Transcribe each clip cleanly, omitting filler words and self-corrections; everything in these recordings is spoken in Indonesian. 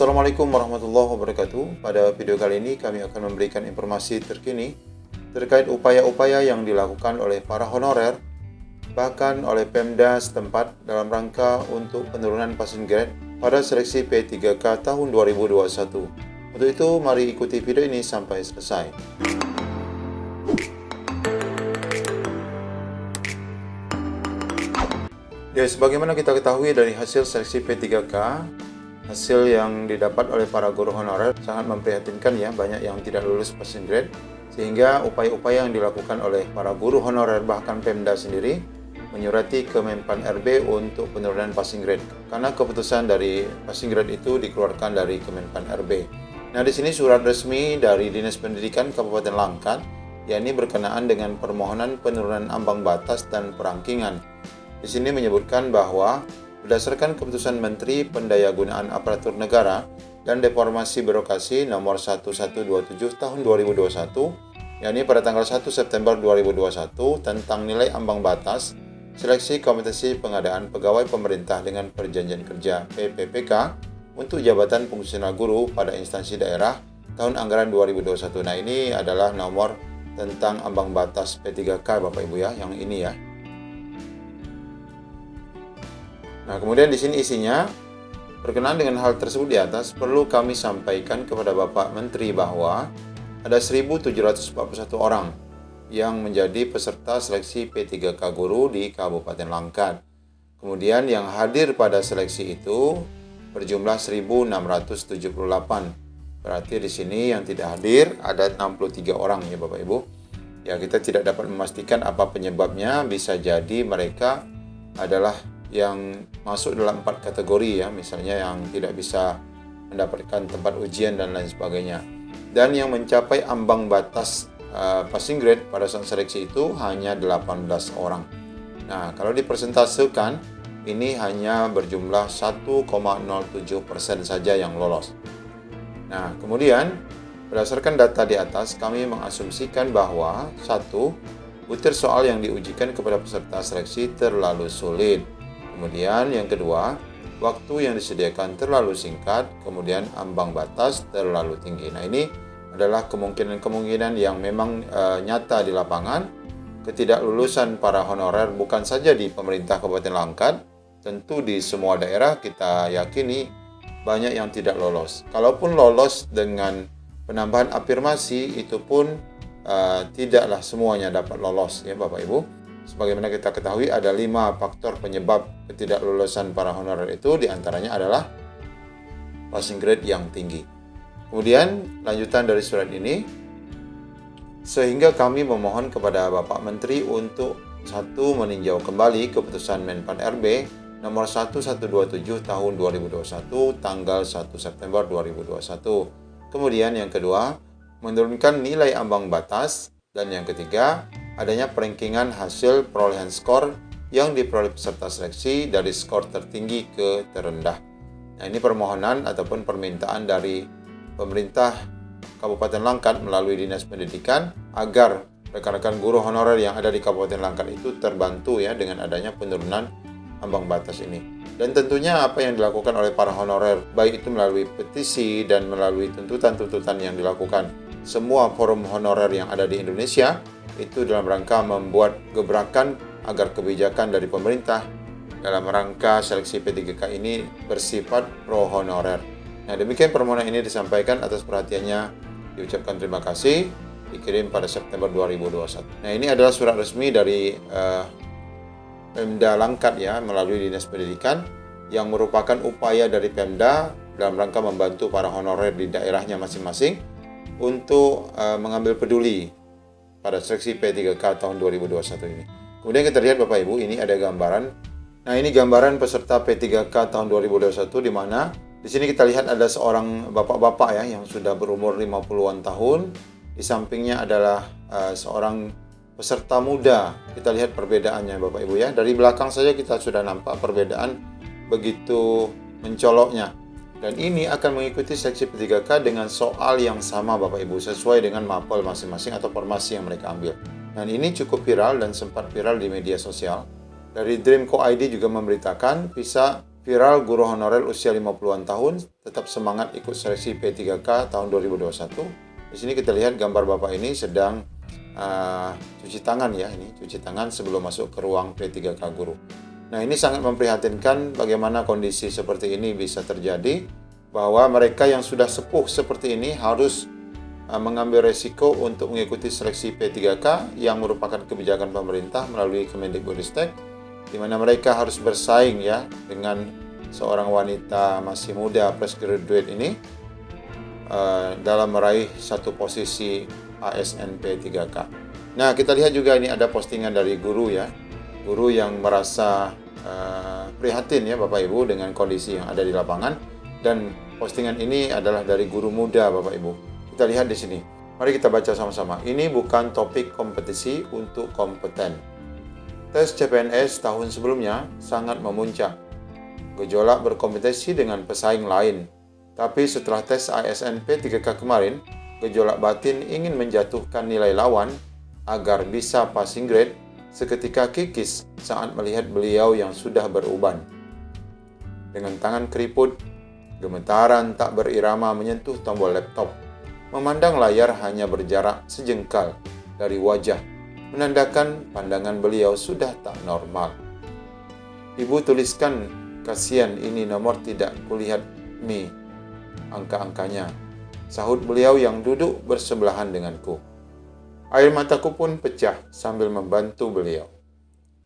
Assalamualaikum warahmatullahi wabarakatuh. Pada video kali ini kami akan memberikan informasi terkini terkait upaya-upaya yang dilakukan oleh para honorer, bahkan oleh Pemda setempat dalam rangka untuk penurunan passing grade pada seleksi P3K tahun 2021. Untuk itu, mari ikuti video ini sampai selesai. Ya, sebagaimana kita ketahui dari hasil seleksi P3K, hasil yang didapat oleh para guru honorer sangat memprihatinkan ya, banyak yang tidak lulus passing grade, sehingga upaya-upaya yang dilakukan oleh para guru honorer bahkan Pemda sendiri menyurati ke Menpan RB untuk penurunan passing grade, karena keputusan dari passing grade itu dikeluarkan dari Kemenpan RB. Nah, di sini surat resmi dari Dinas Pendidikan Kabupaten Langkat, yakni berkenaan dengan permohonan penurunan ambang batas dan perangkingan. Di sini menyebutkan bahwa berdasarkan keputusan Menteri Pendayagunaan Aparatur Negara dan Reformasi Birokrasi nomor 1127 tahun 2021, yakni pada tanggal 1 September 2021 tentang nilai ambang batas seleksi kompetensi pengadaan pegawai pemerintah dengan perjanjian kerja PPPK untuk jabatan fungsional guru pada instansi daerah tahun anggaran 2021. Nah, ini adalah nomor tentang ambang batas P3K Bapak Ibu ya, yang ini ya. Nah, kemudian di sini isinya, berkenaan dengan hal tersebut di atas, perlu kami sampaikan kepada Bapak Menteri bahwa ada 1.741 orang yang menjadi peserta seleksi P3K Guru di Kabupaten Langkat. Kemudian yang hadir pada seleksi itu berjumlah 1.678. Berarti di sini yang tidak hadir ada 63 orang ya Bapak Ibu. Ya, kita tidak dapat memastikan apa penyebabnya, bisa jadi mereka adalah yang masuk dalam 4 kategori ya, misalnya yang tidak bisa mendapatkan tempat ujian dan lain sebagainya. Dan yang mencapai ambang batas passing grade pada saat seleksi itu hanya 18 orang. Nah, kalau dipersentasekan ini hanya berjumlah 1,07% saja yang lolos. Nah, kemudian berdasarkan data di atas kami mengasumsikan bahwa 1. Butir soal yang diujikan kepada peserta seleksi terlalu sulit. Kemudian yang kedua, waktu yang disediakan terlalu singkat, kemudian ambang batas terlalu tinggi. Nah, ini adalah kemungkinan-kemungkinan yang memang nyata di lapangan. Ketidaklulusan para honorer bukan saja di pemerintah Kabupaten Langkat, tentu di semua daerah kita yakini banyak yang tidak lolos. Kalaupun lolos dengan penambahan afirmasi, itu pun tidaklah semuanya dapat lolos ya Bapak Ibu. Sebagaimana kita ketahui ada 5 faktor penyebab ketidaklulusan para honorer itu, diantaranya adalah passing grade yang tinggi. Kemudian lanjutan dari surat ini, sehingga kami memohon kepada Bapak Menteri untuk 1. Meninjau kembali keputusan Menpan RB nomor 1127 tahun 2021 tanggal 1 September 2021. Kemudian yang kedua, menurunkan nilai ambang batas. Dan yang ketiga, adanya perankingan hasil perolehan skor yang diperoleh peserta seleksi dari skor tertinggi ke terendah. Nah, ini permohonan ataupun permintaan dari pemerintah Kabupaten Langkat melalui Dinas Pendidikan agar rekan-rekan guru honorer yang ada di Kabupaten Langkat itu terbantu ya dengan adanya penurunan ambang batas ini. Dan tentunya apa yang dilakukan oleh para honorer, baik itu melalui petisi dan melalui tuntutan-tuntutan yang dilakukan semua forum honorer yang ada di Indonesia, itu dalam rangka membuat gebrakan agar kebijakan dari pemerintah dalam rangka seleksi P3K ini bersifat pro honorer. Nah, demikian permohonan ini disampaikan, atas perhatiannya diucapkan terima kasih, dikirim pada September 2021. Nah, ini adalah surat resmi dari Pemda Langkat ya, melalui Dinas Pendidikan, yang merupakan upaya dari Pemda dalam rangka membantu para honorer di daerahnya masing-masing untuk mengambil peduli pada seleksi P3K tahun 2021 ini. Kemudian kita lihat Bapak Ibu, ini ada gambaran. Nah, ini gambaran peserta P3K tahun 2021, di mana di sini kita lihat ada seorang bapak-bapak ya yang sudah berumur 50-an tahun. Di sampingnya adalah seorang peserta muda. Kita lihat perbedaannya Bapak Ibu ya. Dari belakang saja kita sudah nampak perbedaan begitu mencoloknya. Dan ini akan mengikuti seleksi P3K dengan soal yang sama Bapak Ibu, sesuai dengan mapel masing-masing atau formasi yang mereka ambil. Dan ini cukup viral dan sempat viral di media sosial. Dari Dreamco ID juga memberitakan bisa Viral guru honorer usia 50-an tahun tetap semangat ikut seleksi P3K tahun 2021. Di sini kita lihat gambar Bapak ini sedang cuci tangan ya, ini cuci tangan sebelum masuk ke ruang P3K guru. Nah, ini sangat memprihatinkan bagaimana kondisi seperti ini bisa terjadi, bahwa mereka yang sudah sepuh seperti ini harus mengambil resiko untuk mengikuti seleksi P3K yang merupakan kebijakan pemerintah melalui Kemendikbudristek, di mana mereka harus bersaing ya dengan seorang wanita masih muda fresh graduate ini dalam meraih satu posisi ASN P3K. Nah, kita lihat juga ini ada postingan dari guru ya, guru yang merasa prihatin ya Bapak Ibu dengan kondisi yang ada di lapangan, dan postingan ini adalah dari guru muda Bapak Ibu. Kita lihat di sini. Mari kita baca sama-sama. Ini bukan topik kompetisi untuk kompeten. Tes CPNS tahun sebelumnya sangat memuncak. Gejolak berkompetisi dengan pesaing lain. Tapi setelah tes ASN P3K kemarin, gejolak batin ingin menjatuhkan nilai lawan agar bisa passing grade seketika kikis saat melihat beliau yang sudah beruban. Dengan tangan keriput, gemetaran tak berirama menyentuh tombol laptop. Memandang layar hanya berjarak sejengkal dari wajah, menandakan pandangan beliau sudah tak normal. Ibu tuliskan, kasihan ini nomor tidak kulihat Mi, angka-angkanya, sahut beliau yang duduk bersebelahan denganku. Air mataku pun pecah sambil membantu beliau.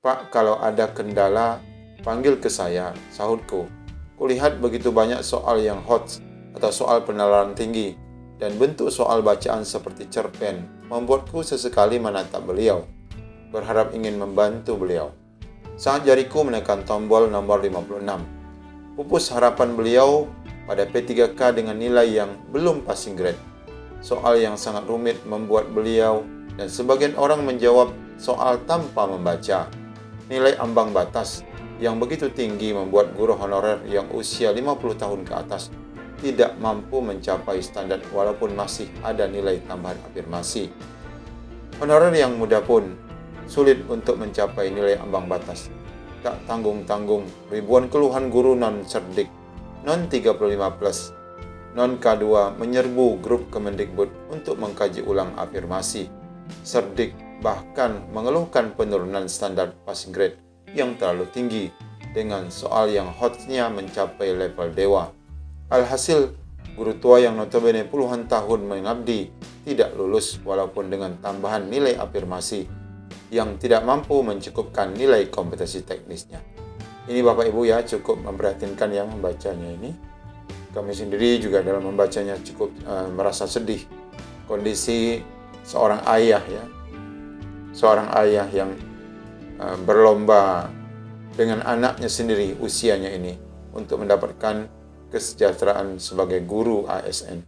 Pak, kalau ada kendala, panggil ke saya, sahutku. Kulihat begitu banyak soal yang hot atau soal penalaran tinggi, dan bentuk soal bacaan seperti cerpen membuatku sesekali menatap beliau, berharap ingin membantu beliau. Saat jariku menekan tombol nomor 56, pupus harapan beliau pada P3K dengan nilai yang belum passing grade. Soal yang sangat rumit membuat beliau dan sebagian orang menjawab soal tanpa membaca. Nilai ambang batas yang begitu tinggi membuat guru honorer yang usia 50 tahun ke atas tidak mampu mencapai standar walaupun masih ada nilai tambahan afirmasi. Honorer yang muda pun sulit untuk mencapai nilai ambang batas. Tak tanggung-tanggung, ribuan keluhan guru non-cerdik, non-35+, non-K2 menyerbu grup Kemendikbud untuk mengkaji ulang afirmasi. Cerdik bahkan mengeluhkan penurunan standar passing grade yang terlalu tinggi dengan soal yang hotnya mencapai level dewa. Alhasil, guru tua yang notabene puluhan tahun mengabdi tidak lulus walaupun dengan tambahan nilai afirmasi yang tidak mampu mencukupkan nilai kompetensi teknisnya. Ini Bapak Ibu ya, cukup memprihatinkan yang membacanya ini. Kami sendiri juga dalam membacanya cukup merasa sedih. Kondisi seorang ayah ya, seorang ayah yang berlomba dengan anaknya sendiri usianya ini untuk mendapatkan kesejahteraan sebagai guru ASN.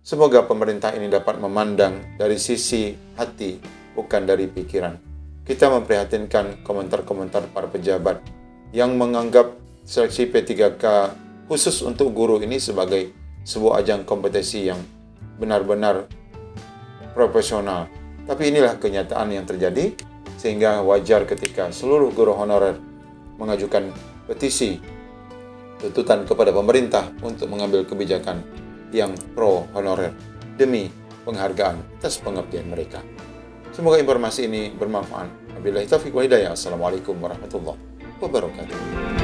Semoga pemerintah ini dapat memandang dari sisi hati, bukan dari pikiran. Kita memprihatinkan komentar-komentar para pejabat yang menganggap seleksi P3K khusus untuk guru ini sebagai sebuah ajang kompetisi yang benar-benar profesional. Tapi inilah kenyataan yang terjadi, sehingga wajar ketika seluruh guru honorer mengajukan petisi tuntutan kepada pemerintah untuk mengambil kebijakan yang pro honorer demi penghargaan atas pengabdian mereka. Semoga informasi ini bermanfaat. Wabillahi taufiq wal hidayah. Assalamualaikum warahmatullahi wabarakatuh.